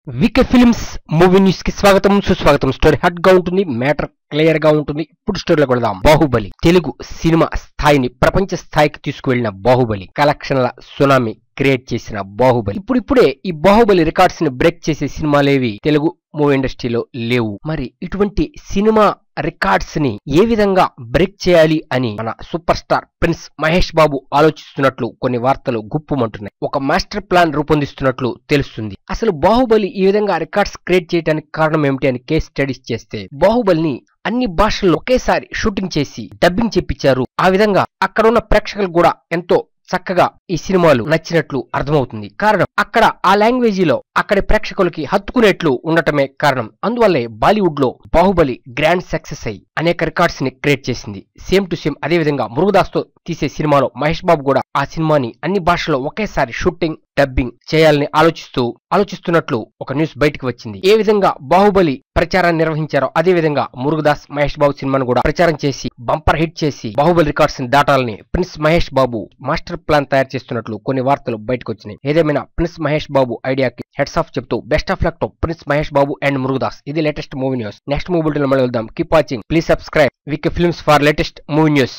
VK films movie news కి స్వాగతం సుస్వాగతం. స్టోరీ హాట్ గా ఉంటుంది, మ్యాటర్ క్లియర్ గా ఉంటుంది. ఇప్పుడు స్టోరీలో కొడదాం. బాహుబలి తెలుగు సినిమా స్థాయిని ప్రపంచ స్థాయికి తీసుకువెళ్లిన బాహుబలి, కలెక్షన్ల సునామీ క్రియేట్ చేసిన బాహుబలి. ఇప్పుడే ఈ బాహుబలి రికార్డ్స్ ని బ్రేక్ చేసే సినిమాలేవి తెలుగు మూవీ ఇండస్ట్రీలో లేవు. మరి ఇటువంటి సినిమా రికార్డ్స్ ని ఏ విధంగా బ్రేక్ చేయాలి అని మన సూపర్ స్టార్ ప్రిన్స్ మహేష్ బాబు ఆలోచిస్తున్నట్లు కొన్ని వార్తలు గుప్పుమంటున్నాయి. ఒక మాస్టర్ ప్లాన్ రూపొందిస్తున్నట్లు తెలుస్తుంది. అసలు బాహుబలి ఈ విధంగా రికార్డ్స్ క్రియేట్ చేయడానికి కారణం ఏమిటి అని కేస్ స్టడీస్ చేస్తే, బాహుబలిని అన్ని భాషల్లో ఒకేసారి షూటింగ్ చేసి డబ్బింగ్ చేపించారు. ఆ విధంగా అక్కడ ఉన్న ప్రేక్షకులు కూడా ఎంతో చక్కగా ఈ సినిమాలు నచ్చినట్లు అర్థమవుతుంది. కారణం అక్కడ ఆ లాంగ్వేజీలో అక్కడి ప్రేక్షకులకి హత్తుకునేట్లు ఉండటమే కారణం. అందువల్లే బాలీవుడ్ లో బాహుబలి గ్రాండ్ సక్సెస్ అయి అనేక రికార్డ్స్ ని క్రియేట్ చేసింది. సేమ్ టు సేమ్ అదే విధంగా మురుగదాస్ తో తీసే సినిమాలో మహేష్ బాబు కూడా ఆ సినిమాని అన్ని భాషల్లో ఒకేసారి షూటింగ్ డబ్బింగ్ చేయాలని ఆలోచిస్తున్నట్లు ఒక న్యూస్ బయటకు వచ్చింది. ఏ విధంగా బాహుబలి ప్రచారాన్ని నిర్వహించారో అదే విధంగా మురుగదాస్ మహేష్ బాబు సినిమాను కూడా ప్రచారం చేసి బంపర్ హిట్ చేసి బాహుబలి రికార్డ్స్ ని దాటాలని prince Mahesh Babu master plan తయారు చేస్తున్నట్లు కొన్ని వార్తలు బయటకు వచ్చినాయి. ఏదేమైనా ప్రిన్స్ మహేష్ బాబు ఐడియాకి హెడ్స్ ఆఫ్ చెప్తూ best of luck to prince Mahesh Babu and Murugadoss. ఇది latest movie news. Next movie bulletin మళ్ళీ వెళ్దాం. Keep watching, please subscribe VK films for latest movie news.